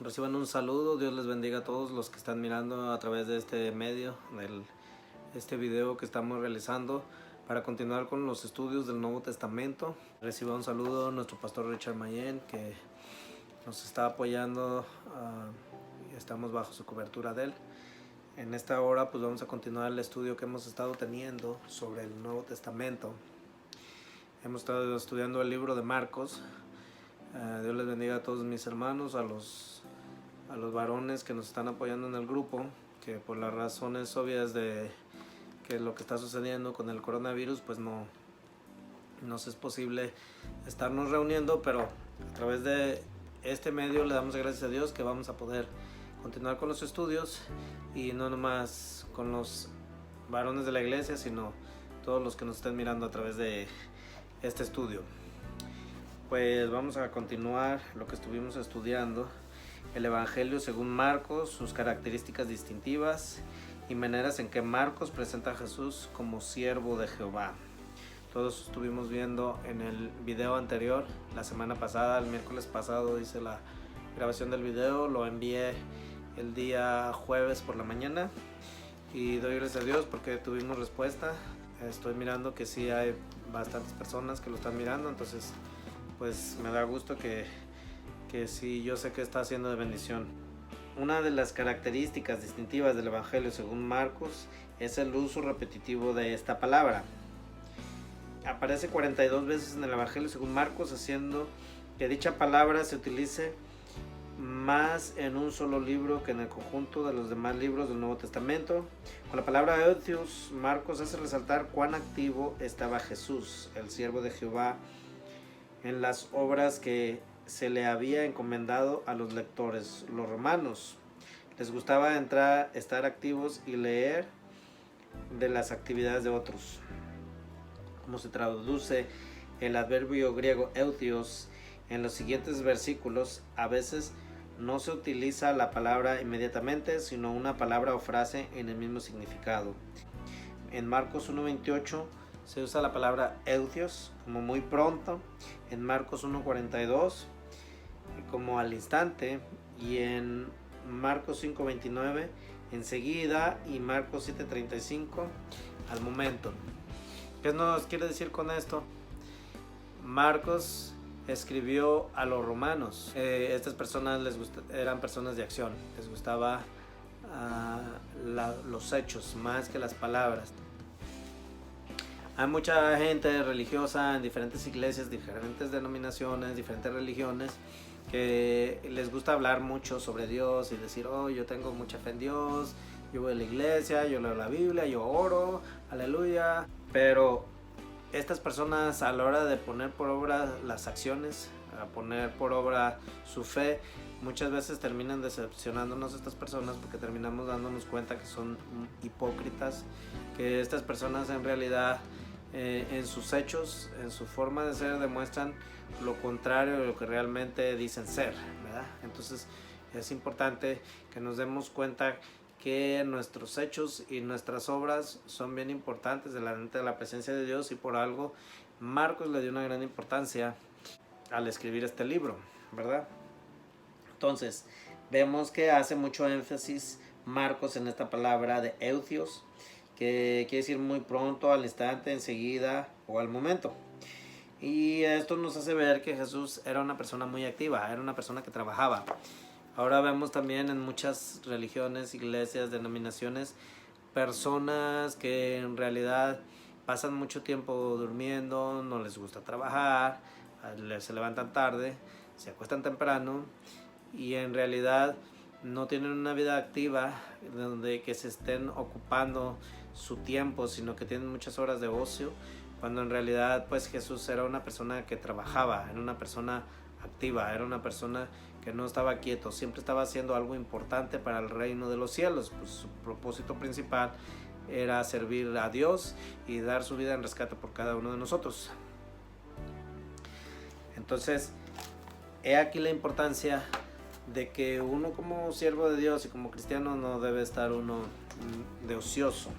reciban un saludo. Dios les bendiga a todos los que están mirando a través de este medio, este video que estamos realizando para continuar con los estudios del Nuevo Testamento. Reciba un saludo a nuestro pastor Richard Mayen, que nos está apoyando y estamos bajo su cobertura de él. En esta hora pues vamos a continuar el estudio que hemos estado teniendo sobre el Nuevo Testamento. Hemos estado estudiando el libro de Marcos. Dios les bendiga a todos mis hermanos, a los varones que nos están apoyando en el grupo, que por las razones obvias de que lo que está sucediendo con el coronavirus pues no nos es posible estarnos reuniendo, pero a través de este medio le damos gracias a Dios que vamos a poder continuar con los estudios, y no nomás con los varones de la iglesia, sino todos los que nos estén mirando a través de este estudio. Pues vamos a continuar lo que estuvimos estudiando, el Evangelio según Marcos, sus características distintivas y maneras en que Marcos presenta a Jesús como siervo de Jehová. Todos estuvimos viendo en el video anterior, la semana pasada, el miércoles pasado hice la grabación del video, lo envié el día jueves por la mañana y doy gracias a Dios porque tuvimos respuesta. Estoy mirando que sí hay bastantes personas que lo están mirando, entonces pues me da gusto que sí, yo sé que está siendo de bendición. Una de las características distintivas del Evangelio según Marcos es el uso repetitivo de esta palabra. Aparece 42 veces en el Evangelio según Marcos, haciendo que dicha palabra se utilice más en un solo libro que en el conjunto de los demás libros del Nuevo Testamento. Con la palabra Eutios, Marcos hace resaltar cuán activo estaba Jesús, el siervo de Jehová, en las obras que se le había encomendado a los lectores. Los romanos les gustaba estar activos y leer de las actividades de otros. Como se traduce el adverbio griego eutios en los siguientes versículos, a veces no se utiliza la palabra inmediatamente, sino una palabra o frase en el mismo significado. En Marcos 1:28 se usa la palabra eutios como muy pronto, en Marcos 1:42 como al instante, y en Marcos 5:29 enseguida, y Marcos 7:35 al momento. ¿Qué nos quiere decir con esto? Marcos escribió a los romanos. Estas personas eran personas de acción, les gustaba los hechos más que las palabras. Hay mucha gente religiosa en diferentes iglesias, diferentes denominaciones, diferentes religiones, que les gusta hablar mucho sobre Dios y decir, oh, yo tengo mucha fe en Dios, yo voy a la iglesia, yo leo la Biblia, yo oro, aleluya. Pero estas personas, a la hora de poner por obra las acciones, a poner por obra su fe, muchas veces terminan decepcionándonos estas personas, porque terminamos dándonos cuenta que son hipócritas, que estas personas en realidad en sus hechos, en su forma de ser, demuestran lo contrario de lo que realmente dicen ser, ¿verdad? Entonces es importante que nos demos cuenta que nuestros hechos y nuestras obras son bien importantes delante de la presencia de Dios, y por algo Marcos le dio una gran importancia al escribir este libro, ¿verdad? Entonces vemos que hace mucho énfasis Marcos en esta palabra de eutios, que quiere decir muy pronto, al instante, enseguida o al momento. Y esto nos hace ver que Jesús era una persona muy activa, era una persona que trabajaba. Ahora vemos también en muchas religiones, iglesias, denominaciones, personas que en realidad pasan mucho tiempo durmiendo, no les gusta trabajar, se levantan tarde, se acuestan temprano, y en realidad no tienen una vida activa donde que se estén ocupando su tiempo, sino que tienen muchas horas de ocio, cuando en realidad pues Jesús era una persona que trabajaba, era una persona activa, era una persona que no estaba quieto, siempre estaba haciendo algo importante para el reino de los cielos. Pues su propósito principal era servir a Dios y dar su vida en rescate por cada uno de nosotros. Entonces, he aquí la importancia de que uno como siervo de Dios y como cristiano no debe estar uno de ocioso.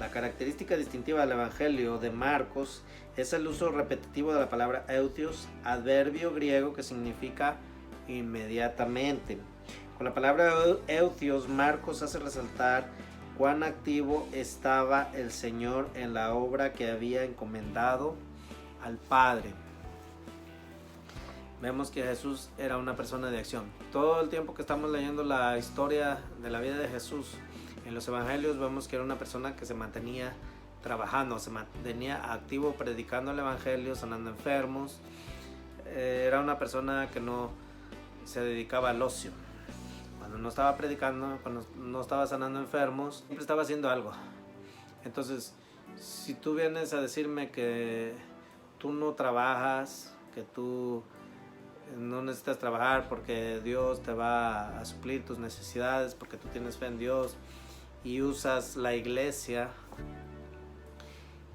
La característica distintiva del Evangelio de Marcos es el uso repetitivo de la palabra eutios, adverbio griego que significa inmediatamente. Con la palabra Eutios, Marcos hace resaltar cuán activo estaba el Señor en la obra que había encomendado al Padre. Vemos que Jesús era una persona de acción. Todo el tiempo que estamos leyendo la historia de la vida de Jesús en los evangelios, vemos que era una persona que se mantenía trabajando, se mantenía activo predicando el evangelio, sanando enfermos. Era una persona que no se dedicaba al ocio. Cuando no estaba predicando, cuando no estaba sanando enfermos, siempre estaba haciendo algo. Entonces, si tú vienes a decirme que tú no trabajas, que tú no necesitas trabajar porque Dios te va a suplir tus necesidades, porque tú tienes fe en Dios, y usas la iglesia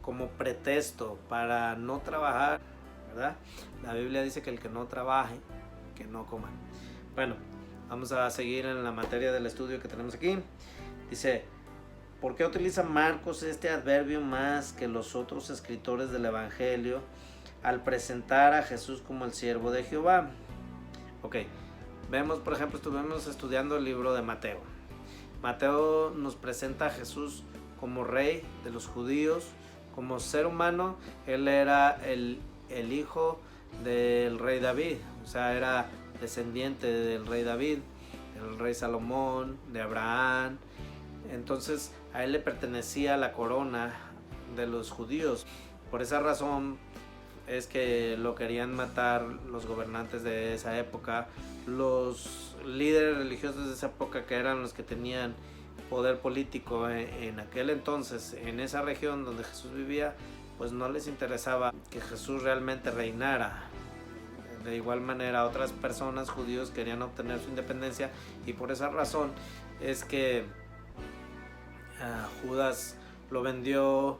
como pretexto para no trabajar, ¿verdad? La Biblia dice que el que no trabaje, que no coma. Bueno, vamos a seguir en la materia del estudio que tenemos aquí. Dice, ¿por qué utiliza Marcos este adverbio más que los otros escritores del Evangelio al presentar a Jesús como el siervo de Jehová? Ok, vemos, por ejemplo, estuvimos estudiando el libro de Mateo. Mateo nos presenta a Jesús como rey de los judíos, como ser humano. Él era el hijo del rey David, o sea, era descendiente del rey David, del rey Salomón, de Abraham. Entonces a él le pertenecía la corona de los judíos. Por esa razón es que lo querían matar los gobernantes de esa época, los líderes religiosos de esa época, que eran los que tenían poder político en aquel entonces, en esa región donde Jesús vivía. Pues no les interesaba que Jesús realmente reinara. De igual manera, otras personas, judíos, querían obtener su independencia, y por esa razón es que Judas lo vendió,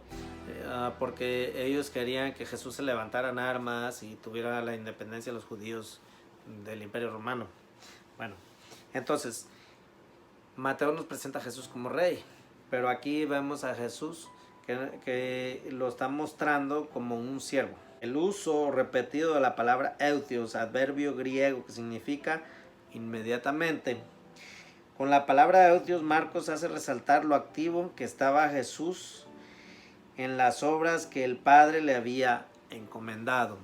porque ellos querían que Jesús se levantara en armas y tuviera la independencia de los judíos del Imperio Romano. Bueno, entonces Mateo nos presenta a Jesús como rey, pero aquí vemos a Jesús que lo está mostrando como un siervo. El uso repetido de la palabra eutios, adverbio griego que significa inmediatamente. Con la palabra eutios, Marcos hace resaltar lo activo que estaba Jesús en las obras que el Padre le había encomendado.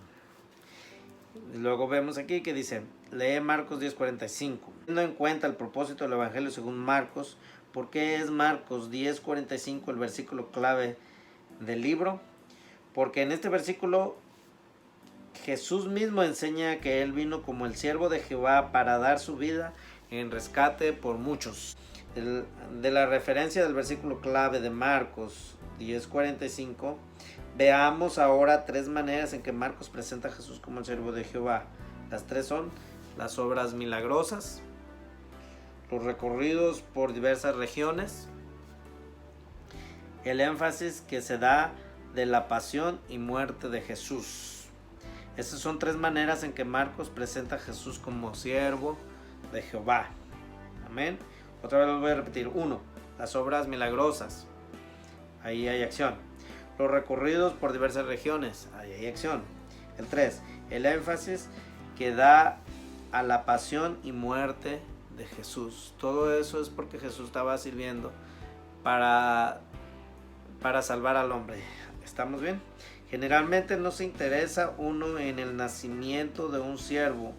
Luego vemos aquí que dice, lee Marcos 10:45. Teniendo en cuenta el propósito del Evangelio según Marcos, ¿por qué es Marcos 10:45 el versículo clave del libro? Porque en este versículo Jesús mismo enseña que Él vino como el siervo de Jehová para dar su vida en rescate por muchos. De la referencia del versículo clave de Marcos 10:45, veamos ahora tres maneras en que Marcos presenta a Jesús como el siervo de Jehová. Las tres son las obras milagrosas, los recorridos por diversas regiones, el énfasis que se da de la pasión y muerte de Jesús. Esas son tres maneras en que Marcos presenta a Jesús como siervo de Jehová. Amén. Otra vez lo voy a repetir. 1. Las obras milagrosas. Ahí hay acción. Los recorridos por diversas regiones. Ahí hay acción. El 3. El énfasis que da a la pasión y muerte de Jesús. Todo eso es porque Jesús estaba sirviendo para salvar al hombre. ¿Estamos bien? Generalmente no se interesa uno en el nacimiento de un siervo,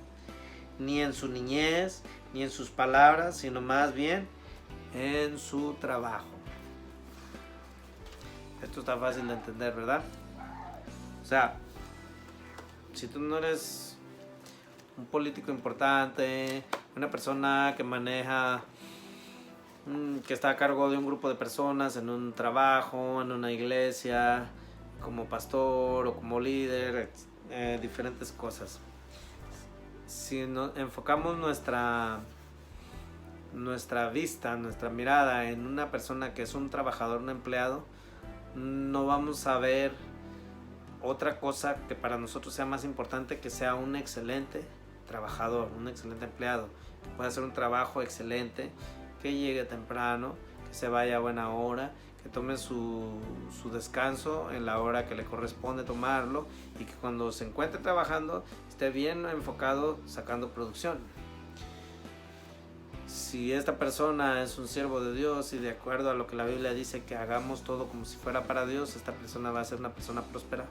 ni en su niñez, ni en sus palabras, sino más bien en su trabajo. Esto está fácil de entender, ¿verdad? O sea, si tú no eres un político importante, una persona que maneja, que está a cargo de un grupo de personas en un trabajo, en una iglesia, como pastor o como líder, diferentes cosas. Si nos enfocamos nuestra vista, nuestra mirada en una persona que es un trabajador, un empleado, no vamos a ver otra cosa que para nosotros sea más importante que sea un excelente trabajador, un excelente empleado, que pueda hacer un trabajo excelente, que llegue temprano, que se vaya a buena hora, que tome su descanso en la hora que le corresponde tomarlo, y que cuando se encuentre trabajando esté bien enfocado sacando producción. si esta persona es un siervo de Dios y de acuerdo a lo que la Biblia dice que hagamos todo como si fuera para Dios, esta persona va a ser una persona próspera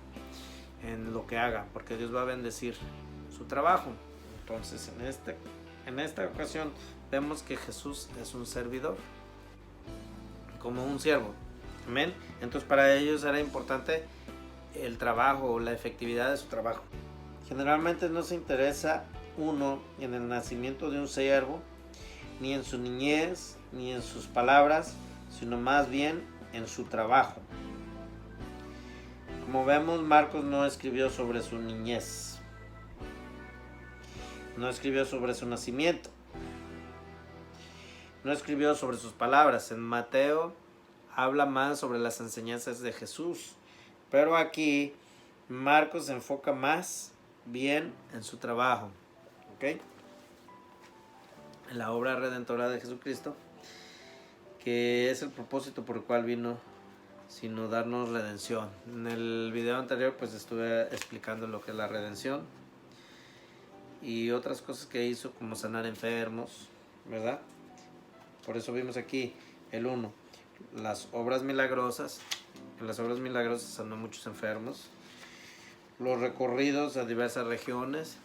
en lo que haga, porque Dios va a bendecir su trabajo. Entonces en esta ocasión vemos que Jesús es un servidor, como un siervo. Amén. Entonces para ellos era importante el trabajo, la efectividad de su trabajo. Generalmente no se interesa uno en el nacimiento de un siervo, ni en su niñez, ni en sus palabras, sino más bien en su trabajo. Como vemos, Marcos no escribió sobre su niñez, no escribió sobre su nacimiento, no escribió sobre sus palabras. En Mateo habla más sobre las enseñanzas de Jesús, pero aquí Marcos se enfoca más bien en su trabajo, ¿ok? En la obra redentora de Jesucristo, que es el propósito por el cual vino, sino darnos redención. En el video anterior pues estuve explicando lo que es la redención y otras cosas que hizo, como sanar enfermos, ¿verdad? Por eso vimos aquí el 1, las obras milagrosas. En las obras milagrosas sanó muchos enfermos, los recorridos a diversas regiones,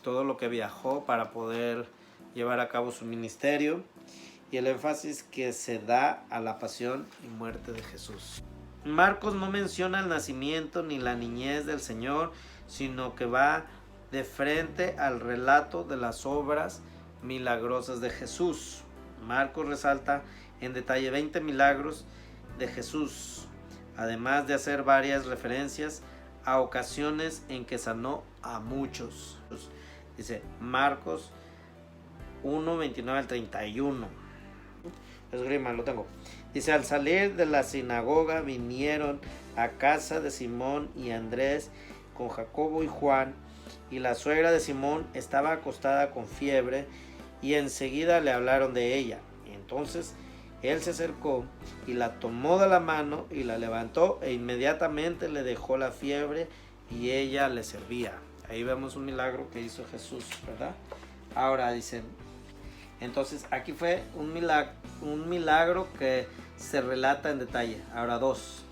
todo lo que viajó para poder llevar a cabo su ministerio, y el énfasis que se da a la pasión y muerte de Jesús. Marcos no menciona el nacimiento ni la niñez del Señor, sino que va de frente al relato de las obras milagrosas de Jesús. Marcos resalta en detalle 20 milagros de Jesús, además de hacer varias referencias a ocasiones en que sanó a muchos. Dice Marcos 1, 29 al 31. Esgrima, lo tengo. Dice, al salir de la sinagoga vinieron a casa de Simón y Andrés con Jacobo y Juan, y la suegra de Simón estaba acostada con fiebre, y enseguida le hablaron de ella. Entonces él se acercó y la tomó de la mano y la levantó, e inmediatamente le dejó la fiebre y ella le servía. Ahí vemos un milagro que hizo Jesús, ¿verdad? Ahora dicen, entonces aquí fue un milagro que se relata en detalle. Ahora 2,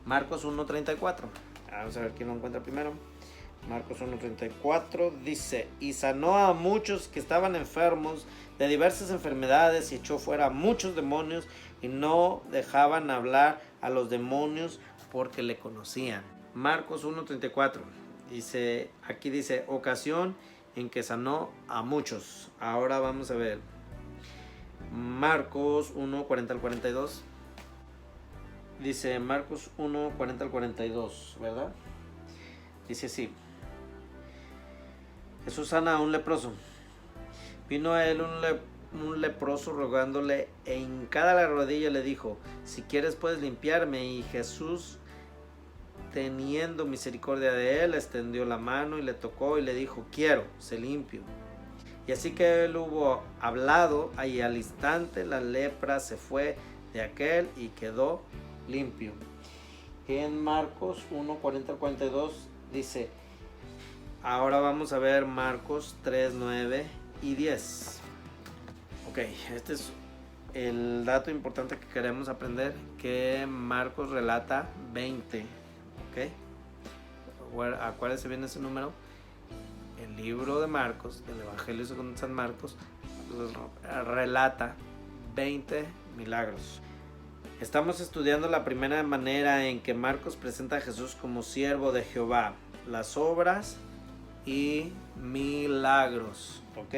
Marcos 1:34. Vamos a ver quién lo encuentra primero. Marcos 1:34 dice, y sanó a muchos que estaban enfermos de diversas enfermedades y echó fuera a muchos demonios, y no dejaban hablar a los demonios porque le conocían. Marcos 1:34 dice, aquí dice, ocasión en que sanó a muchos. Ahora vamos a ver Marcos 1:40 al 42. Dice Marcos 1:40 al 42, ¿verdad? Dice así, Jesús sana a un leproso. Vino a él un leproso rogándole, e hincada la rodilla le dijo, si quieres puedes limpiarme. Y Jesús, teniendo misericordia de él, extendió la mano y le tocó y le dijo, quiero, sé limpio. Y así que él hubo hablado, y al instante la lepra se fue de aquel y quedó limpio. En Marcos 1:40 al 42 dice, ahora vamos a ver Marcos 3:9 y 10. Ok, este es el dato importante que queremos aprender, que Marcos relata 20. Ok, acuérdense bien ese número. El libro de Marcos, el Evangelio según San Marcos, relata 20 milagros. Estamos estudiando la primera manera en que Marcos presenta a Jesús como siervo de Jehová, las obras y milagros. ¿Ok?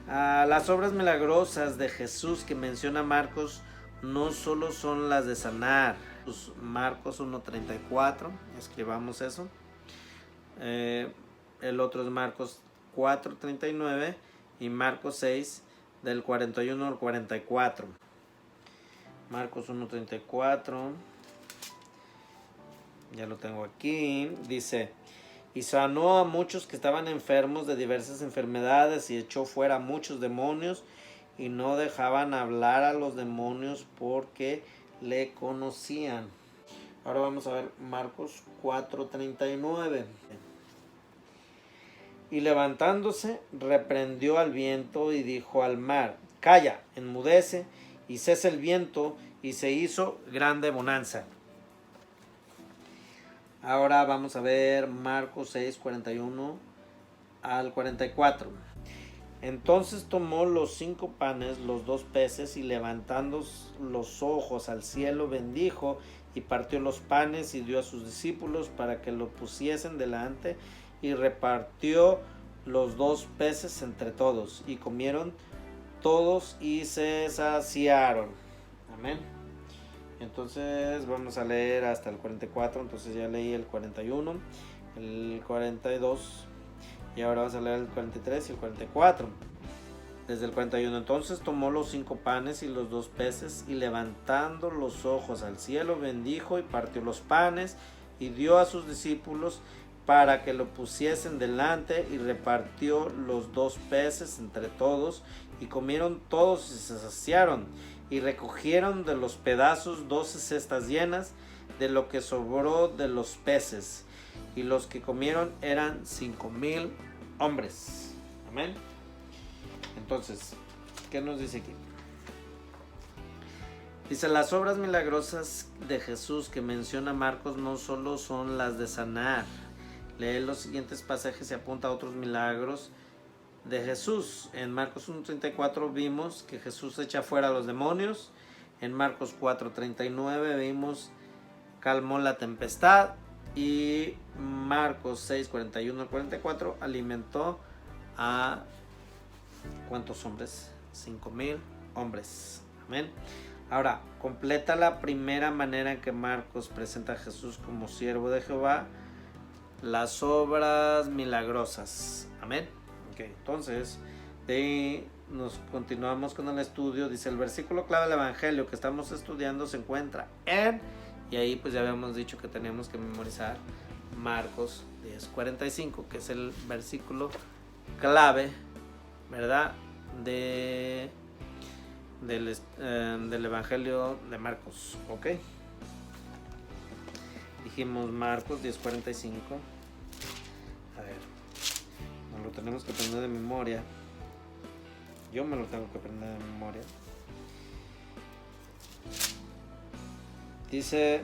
Las obras milagrosas de Jesús que menciona Marcos no solo son las de sanar. Marcos 1:34, escribamos eso. El otro es Marcos 4:39 y Marcos 6 del 41 al 44. Marcos 1:34, ya lo tengo aquí, dice, y sanó a muchos que estaban enfermos de diversas enfermedades, y echó fuera a muchos demonios, y no dejaban hablar a los demonios porque le conocían. Ahora vamos a ver Marcos 4:39. Y levantándose, reprendió al viento y dijo al mar: calla, enmudece, y cesa el viento, y se hizo grande bonanza. Ahora vamos a ver Marcos 6, 41 al 44. Entonces tomó los 5 panes, los 2 peces, y levantando los ojos al cielo, bendijo y partió los panes y dio a sus discípulos para que lo pusiesen delante, y repartió los 2 peces entre todos, y comieron todos y se saciaron. Amén. Entonces vamos a leer hasta el 44. Entonces ya leí el 41, el 42, y ahora vamos a leer el 43 y el 44. Desde el 41. Entonces tomó los 5 panes y los 2 peces, y levantando los ojos al cielo, bendijo y partió los panes y dio a sus discípulos para que lo pusiesen delante, y repartió los 2 peces entre todos, y comieron todos y se saciaron, y recogieron de los pedazos 12 cestas llenas de lo que sobró de los peces, y los que comieron eran 5,000 hombres. Amén. Entonces, ¿qué nos dice aquí? Dice: las obras milagrosas de Jesús que menciona Marcos no solo son las de sanar. Lee los siguientes pasajes y apunta a otros milagros de Jesús. En Marcos 1:34 vimos que Jesús echa fuera a los demonios. En Marcos 4:39 vimos calmó la tempestad. Y Marcos 6:41 al 44 alimentó a ¿cuántos hombres? 5,000 hombres. Amén. Ahora, completa la primera manera en que Marcos presenta a Jesús como siervo de Jehová: las obras milagrosas. Amén. Ok, entonces de ahí nos continuamos con el estudio. Dice: el versículo clave del evangelio que estamos estudiando se encuentra en, y ahí pues ya habíamos dicho que teníamos que memorizar Marcos 10:45, que es el versículo clave, ¿verdad? Del evangelio de Marcos. Ok, dijimos Marcos 10:45. A ver, nos lo tenemos que aprender de memoria. Yo me lo tengo que aprender de memoria. Dice: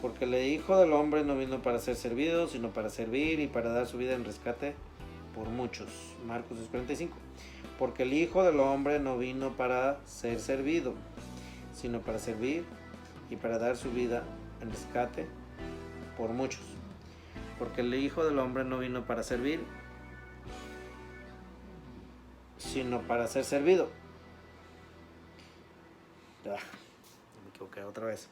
porque el Hijo del Hombre no vino para ser servido, sino para servir y para dar su vida en rescate por muchos. Marcos 10:45. Porque el Hijo del Hombre no vino para ser servido, sino para servir y para dar su vida en rescate por muchos. Porque el Hijo del Hombre no vino para servir, sino para ser servido. Me equivoqué otra vez.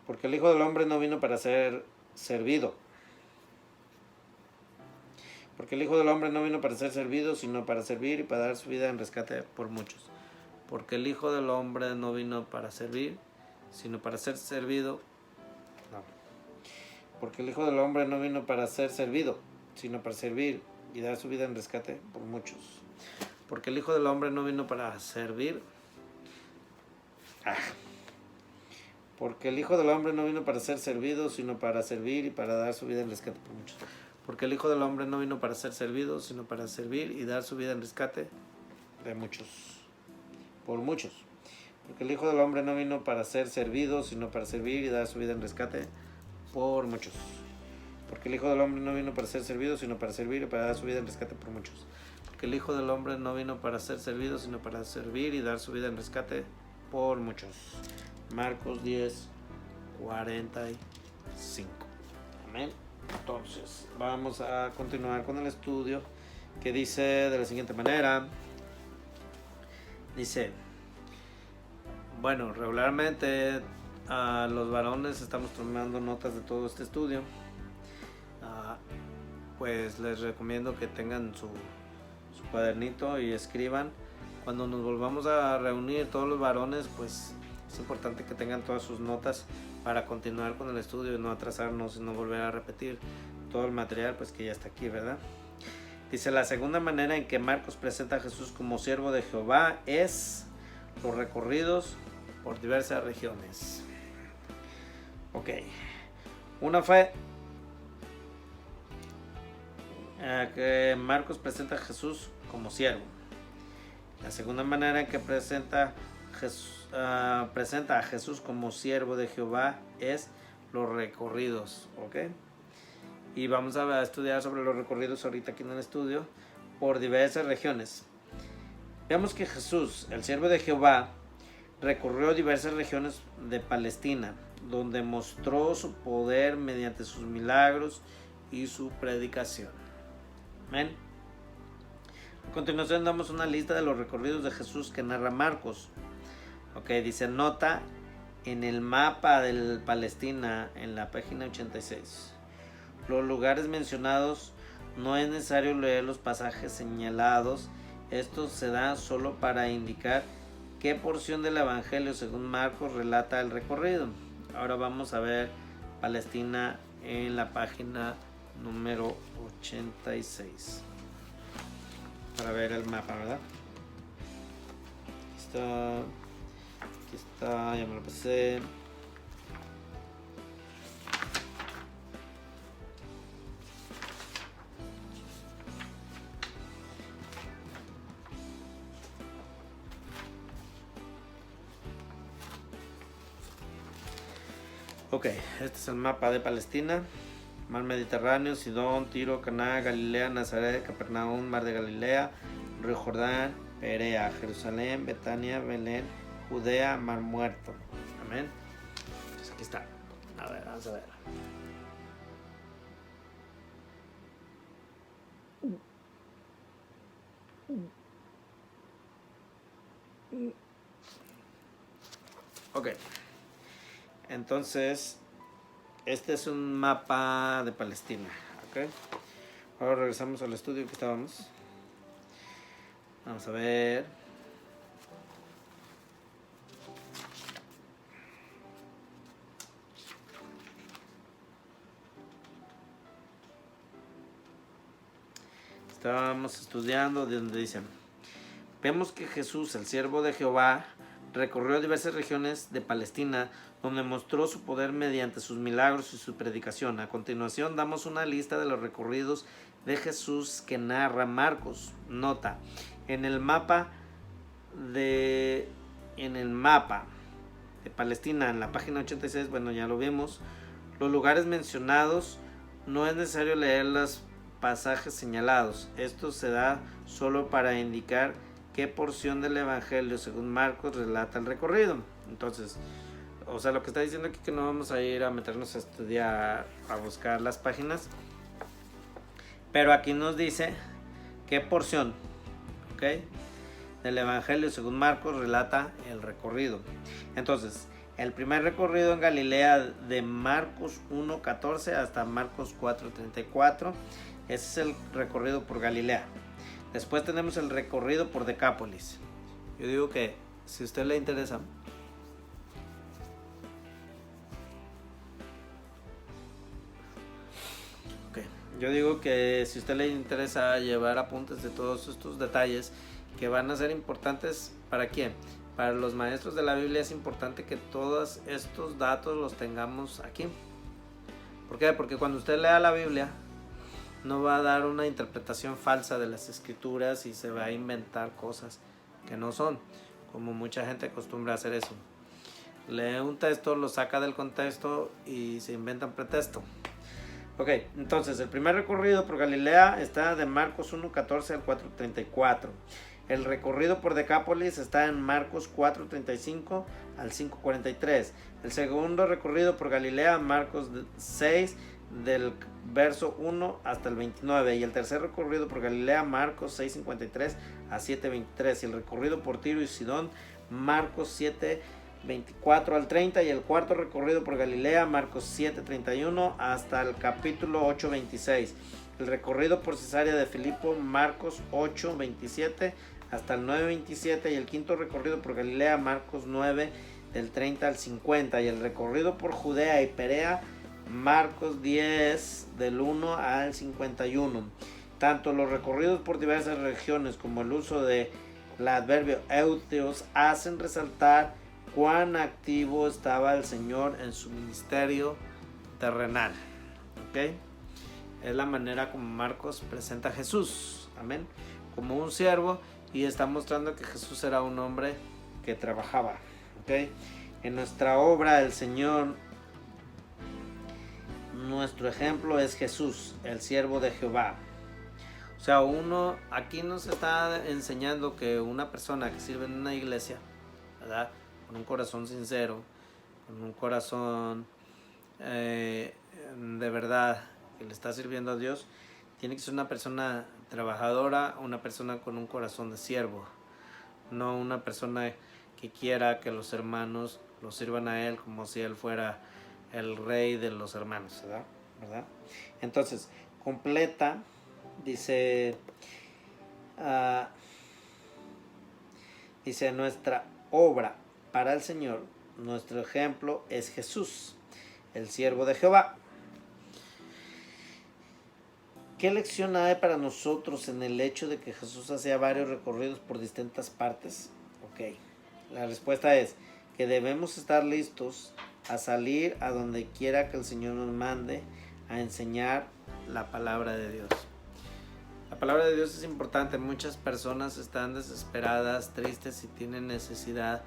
Porque el Hijo del Hombre no vino para ser servido. Porque el Hijo del Hombre no vino para ser servido, sino para servir y para dar su vida en rescate por muchos. Porque el Hijo del Hombre no vino para servir, sino para ser servido. No. Porque el Hijo del Hombre no vino para ser servido, sino para servir y dar su vida en rescate por muchos. Porque el Hijo del Hombre no vino para servir. Porque el Hijo del Hombre no vino para ser servido, sino para servir y para dar su vida en rescate por muchos. Porque el Hijo del Hombre no vino para ser servido, sino para servir y dar su vida en rescate de muchos. Por muchos. Porque el Hijo del Hombre no vino para ser servido, sino para servir y dar su vida en rescate por muchos. Porque el Hijo del Hombre no vino para ser servido, sino para servir y para dar su vida en rescate por muchos. Porque el Hijo del Hombre no vino para ser servido, sino para servir y dar su vida en rescate por muchos. Marcos 10:45. Amén. Entonces, vamos a continuar con el estudio, que dice de la siguiente manera. Dice: bueno, regularmente a los varones estamos tomando notas de todo este estudio. Pues les recomiendo que tengan su cuadernito y escriban. Cuando nos volvamos a reunir todos los varones, pues es importante que tengan todas sus notas para continuar con el estudio y no atrasarnos y no volver a repetir todo el material pues que ya está aquí, ¿verdad? Dice: la segunda manera en que Marcos presenta a Jesús como siervo de Jehová es los recorridos por diversas regiones. Ok, una fue que Marcos presenta a Jesús como siervo. La segunda manera en que presenta a Jesús como siervo de Jehová es los recorridos, ¿ok? Y vamos a estudiar sobre los recorridos ahorita aquí en el estudio por diversas regiones. Veamos que Jesús, el siervo de Jehová, recorrió diversas regiones de Palestina, donde mostró su poder mediante sus milagros y su predicación. Amén. A continuación damos una lista de los recorridos de Jesús que narra Marcos. Ok, dice, nota en el mapa de Palestina en la página 86. Los lugares mencionados no es necesario leer los pasajes señalados. Esto se da solo para indicar qué porción del Evangelio según Marcos relata el recorrido. Ahora vamos a ver Palestina en la página número 86 para ver el mapa, ¿verdad? Aquí está, ya me lo pasé. Ok, este es el mapa de Palestina. Mar Mediterráneo, Sidón, Tiro, Caná, Galilea, Nazaret, Capernaum, Mar de Galilea, Río Jordán, Perea, Jerusalén, Betania, Belén, Judea, Mar Muerto. Amén. Pues aquí está. A ver, vamos a ver. Ok. Entonces, este es un mapa de Palestina. Ok. Ahora regresamos al estudio que estábamos. Vamos a ver. Estábamos estudiando de donde dicen: vemos que Jesús, el siervo de Jehová, recorrió diversas regiones de Palestina, donde mostró su poder mediante sus milagros y su predicación. A continuación damos una lista de los recorridos de Jesús que narra Marcos. Nota, en el mapa de Palestina, en la página 86, bueno, ya lo vimos, los lugares mencionados no es necesario leer los pasajes señalados. Esto se da solo para indicar qué porción del Evangelio según Marcos relata el recorrido. Entonces, o sea, lo que está diciendo aquí que no vamos a ir a meternos a estudiar, a buscar las páginas, pero aquí nos dice qué porción, ¿ok?, del Evangelio según Marcos relata el recorrido. Entonces, el primer recorrido en Galilea de Marcos 1:14 hasta Marcos 4:34, ese es el recorrido por Galilea. Después tenemos el recorrido por Decápolis. Yo digo que si a usted le interesa, yo digo que si a usted le interesa llevar apuntes de todos estos detalles que van a ser importantes, ¿para quién? Para los maestros de la Biblia es importante que todos estos datos los tengamos aquí. ¿Por qué? Porque cuando usted lea la Biblia no va a dar una interpretación falsa de las escrituras y se va a inventar cosas que no son, como mucha gente acostumbra a hacer eso. Lee un texto, lo saca del contexto y se inventan pretexto. Ok, entonces el primer recorrido por Galilea está de Marcos 1:14 al 4:34. El recorrido por Decápolis está en Marcos 4:35 al 5:43. El segundo recorrido por Galilea, Marcos 6, del verso 1 hasta el 29. Y el tercer recorrido por Galilea, Marcos 6:53 a 7:23. Y el recorrido por Tiro y Sidón, Marcos 7:24 al 30. Y el cuarto recorrido por Galilea, Marcos 7:31 hasta el capítulo 8:26. El recorrido por Cesarea de Filipo, Marcos 8:27 hasta el 9:27. Y el quinto recorrido por Galilea, Marcos 9 del 30 al 50. Y el recorrido por Judea y Perea, Marcos 10 del 1 al 51. Tanto los recorridos por diversas regiones como el uso del adverbio eutheos hacen resaltar cuán activo estaba el Señor en su ministerio terrenal. ¿Okay? es la manera como Marcos presenta a Jesús, amén, como un siervo, y está mostrando que Jesús era un hombre que trabajaba, ¿ok? En nuestra obra el Señor, nuestro ejemplo es Jesús, el siervo de Jehová. O sea, aquí nos está enseñando que una persona que sirve en una iglesia, ¿verdad?, con un corazón sincero, con un corazón de verdad, que le está sirviendo a Dios, tiene que ser una persona trabajadora, una persona con un corazón de siervo, no una persona que quiera que los hermanos lo sirvan a él como si él fuera el rey de los hermanos, ¿verdad? Entonces, completa, dice, dice, nuestra obra para el Señor, nuestro ejemplo es Jesús, el siervo de Jehová. ¿Qué lección hay para nosotros en el hecho de que Jesús hacía varios recorridos por distintas partes? Ok, la respuesta es que debemos estar listos a salir a donde quiera que el Señor nos mande a enseñar la palabra de Dios. La palabra de Dios es importante. Muchas personas están desesperadas, tristes y tienen necesidad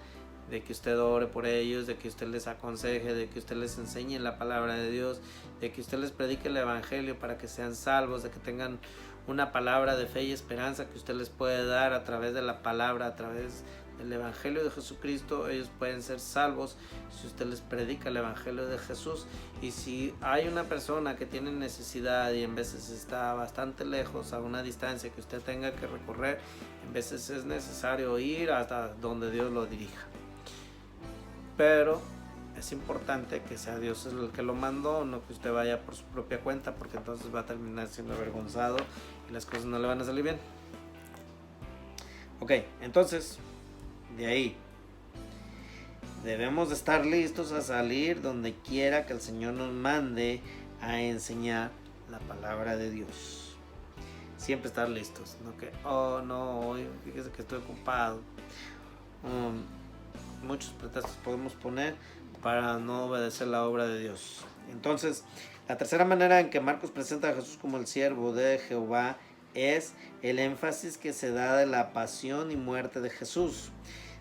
de que usted ore por ellos, de que usted les aconseje, de que usted les enseñe la palabra de Dios, de que usted les predique el evangelio para que sean salvos, de que tengan una palabra de fe y esperanza que usted les puede dar a través de la palabra, a través del evangelio de Jesucristo. Ellos pueden ser salvos si usted les predica el evangelio de Jesús. Y si hay una persona que tiene necesidad y en veces está bastante lejos, a una distancia que usted tenga que recorrer, en veces es necesario ir hasta donde Dios lo dirija. Pero es importante que sea Dios el que lo mandó, no que usted vaya por su propia cuenta, porque entonces va a terminar siendo avergonzado y las cosas no le van a salir bien. Ok, entonces, de ahí, debemos de estar listos a salir donde quiera que el Señor nos mande a enseñar la palabra de Dios. Siempre estar listos, no que, oh no, hoy fíjese que estoy ocupado. Muchos pretextos podemos poner para no obedecer la obra de Dios. Entonces, la tercera manera en que Marcos presenta a Jesús como el siervo de Jehová es el énfasis que se da de la pasión y muerte de Jesús.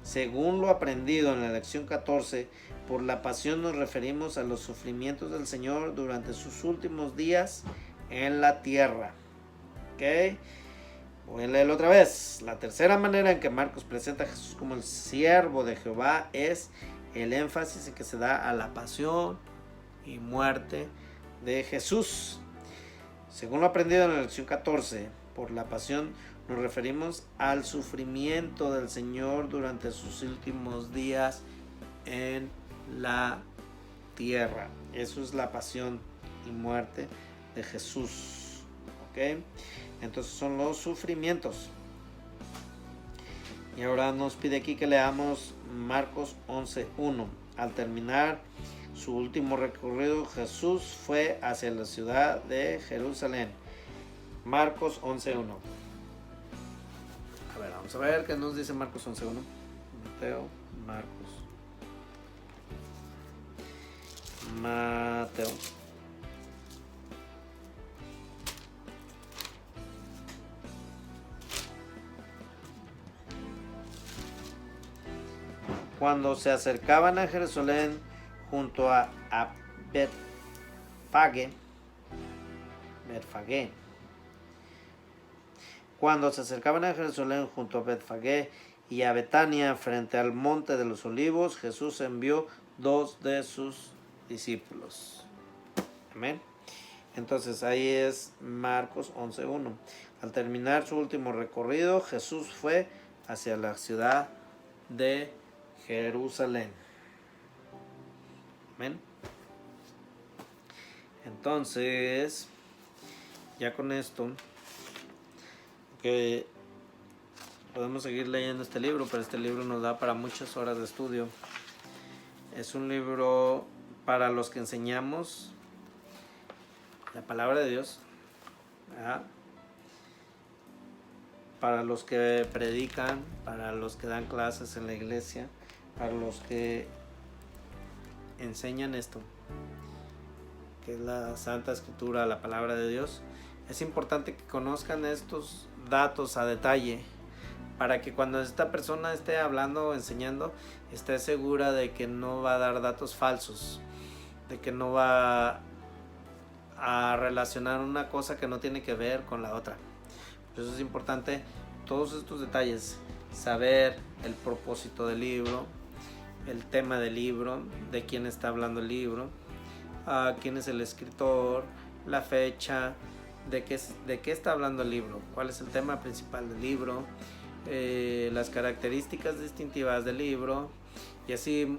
Según lo aprendido en la lección 14, por la pasión nos referimos a los sufrimientos del Señor durante sus últimos días en la tierra. ¿Ok? Voy a leerlo otra vez. La tercera manera en que Marcos presenta a Jesús como el siervo de Jehová es el énfasis que se da a la pasión y muerte de Jesús. Según lo aprendido en la lección 14, por la pasión nos referimos al sufrimiento del Señor durante sus últimos días en la tierra. Eso es la pasión y muerte de Jesús. ¿Ok? Entonces son los sufrimientos. Y ahora nos pide aquí que leamos Marcos 11:1. Al terminar su último recorrido, Jesús fue hacia la ciudad de Jerusalén. Marcos 11:1. A ver, vamos a ver qué nos dice Marcos 11:1. Mateo. Cuando se acercaban a Jerusalén junto a Betfagé. Cuando se acercaban a Jerusalén junto a Betfagé y a Betania frente al monte de los olivos, Jesús envió 2 de sus discípulos. Amén. Entonces ahí es Marcos 11:1. Al terminar su último recorrido, Jesús fue hacia la ciudad de Jerusalén. Amén. Entonces, ya con esto, que podemos seguir leyendo este libro, pero este libro nos da para muchas horas de estudio. Es un libro para los que enseñamos la palabra de Dios, ¿verdad? Para los que predican, para los que dan clases en la iglesia, para los que enseñan esto. que es la Santa Escritura, la palabra de Dios, es importante que conozcan estos datos a detalle para que cuando esta persona esté hablando o enseñando, esté segura de que no va a dar datos falsos, de que no va a relacionar una cosa que no tiene que ver con la otra. Por eso es importante todos estos detalles, saber el propósito del libro, el tema del libro, de quién está hablando el libro, quién es el escritor, la fecha, de qué está hablando el libro, cuál es el tema principal del libro, las características distintivas del libro y así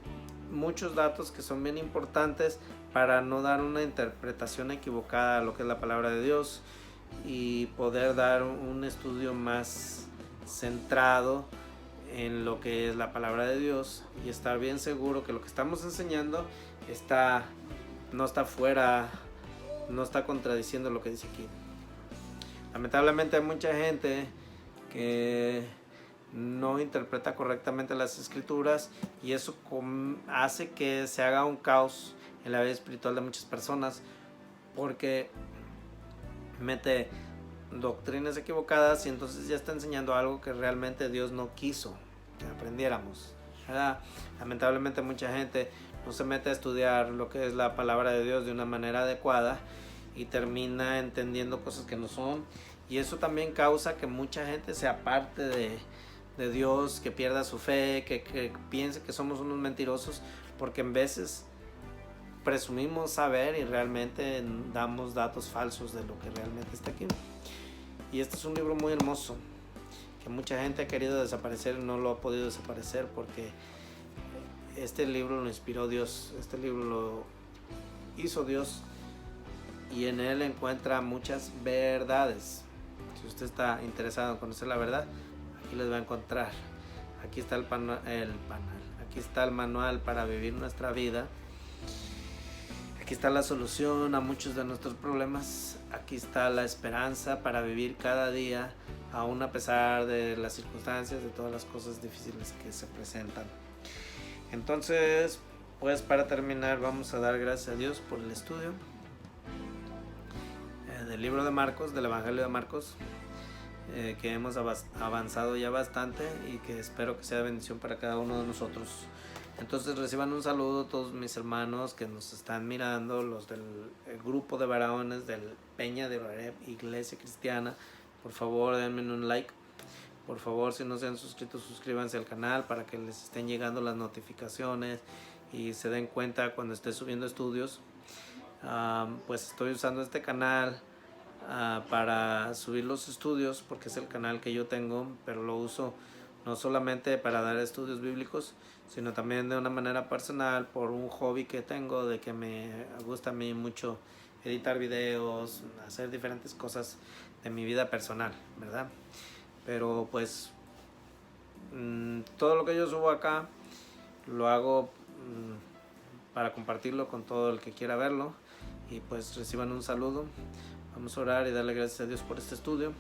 muchos datos que son bien importantes para no dar una interpretación equivocada a lo que es la palabra de Dios y poder dar un estudio más centrado en lo que es la palabra de Dios y estar bien seguro que lo que estamos enseñando no está fuera, no está contradiciendo lo que dice aquí. Lamentablemente hay mucha gente que no interpreta correctamente las escrituras y eso hace que se haga un caos en la vida espiritual de muchas personas porque mete doctrinas equivocadas y entonces ya está enseñando algo que realmente Dios no quiso que aprendiéramos, ¿verdad? Lamentablemente mucha gente no se mete a estudiar lo que es la palabra de Dios de una manera adecuada y termina entendiendo cosas que no son y eso también causa que mucha gente se aparte de Dios, que pierda su fe, que piense que somos unos mentirosos porque en veces presumimos saber y realmente damos datos falsos de lo que realmente está aquí. Y este es un libro muy hermoso que mucha gente ha querido desaparecer y no lo ha podido desaparecer porque este libro lo inspiró Dios, este libro lo hizo Dios y en él encuentra muchas verdades. Si usted está interesado en conocer la verdad, aquí les va a encontrar. Aquí está aquí está el manual para vivir nuestra vida. Aquí está la solución a muchos de nuestros problemas. Aquí está la esperanza para vivir cada día, aún a pesar de las circunstancias, de todas las cosas difíciles que se presentan. Entonces, pues para terminar, vamos a dar gracias a Dios por el estudio del libro de Marcos, del Evangelio de Marcos, que hemos avanzado ya bastante y que espero que sea de bendición para cada uno de nosotros. Entonces reciban un saludo todos mis hermanos que nos están mirando, los del grupo de varones del Peña de Barep, Iglesia Cristiana. Por favor denme un like. Por favor, si no se han suscrito, suscríbanse al canal para que les estén llegando las notificaciones y se den cuenta cuando esté subiendo estudios. Pues estoy usando este canal para subir los estudios porque es el canal que yo tengo, pero lo uso no solamente para dar estudios bíblicos, sino también de una manera personal por un hobby que tengo de que me gusta a mí mucho editar videos, hacer diferentes cosas de mi vida personal, ¿verdad? Pero pues todo lo que yo subo acá lo hago para compartirlo con todo el que quiera verlo y pues reciban un saludo. Vamos a orar y darle gracias a Dios por este estudio.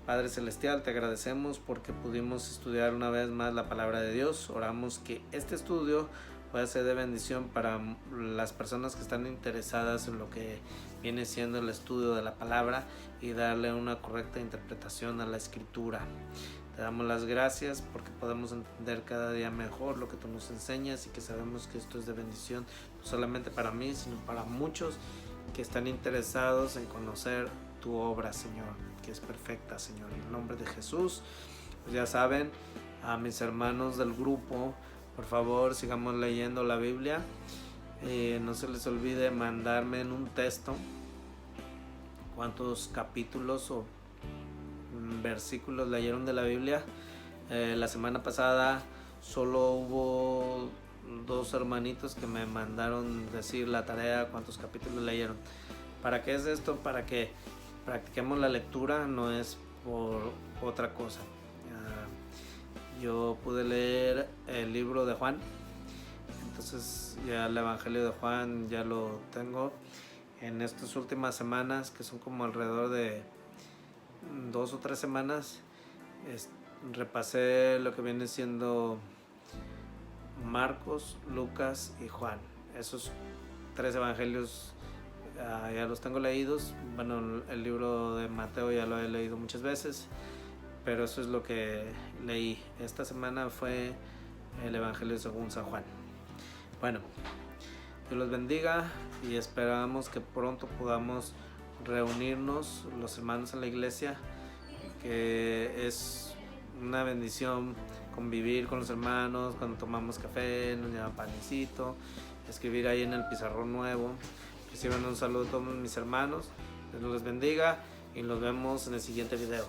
Padre Celestial, te agradecemos porque pudimos estudiar una vez más la palabra de Dios. Oramos que este estudio pueda ser de bendición para las personas que están interesadas en lo que viene siendo el estudio de la palabra y darle una correcta interpretación a la escritura. Te damos las gracias porque podemos entender cada día mejor lo que tú nos enseñas y que sabemos que esto es de bendición no solamente para mí, sino para muchos que están interesados en conocer tu obra, Señor, que es perfecta, Señor. En el nombre de Jesús, pues ya saben, a mis hermanos del grupo, por favor, sigamos leyendo la Biblia. No se les olvide mandarme en un texto cuántos capítulos o versículos leyeron de la Biblia. La semana pasada solo hubo 2 hermanitos que me mandaron decir la tarea, cuántos capítulos leyeron. ¿Para qué es esto? Para que practiquemos la lectura, no es por otra cosa. Yo pude leer el libro de Juan, entonces ya el Evangelio de Juan ya lo tengo. En estas últimas semanas, que son como alrededor de 2 o 3 semanas, repasé lo que viene siendo Marcos, Lucas y Juan. Esos 3 evangelios ya los tengo leídos. Bueno, el libro de Mateo ya lo he leído muchas veces, pero eso es lo que leí. Esta semana fue el Evangelio según San Juan. Bueno, Dios los bendiga y esperamos que pronto podamos reunirnos los hermanos en la iglesia, que es una bendición convivir con los hermanos cuando tomamos café, nos llevan panecito, escribir ahí en el pizarrón nuevo. Reciban un saludo a todos mis hermanos, Dios los bendiga y nos vemos en el siguiente video.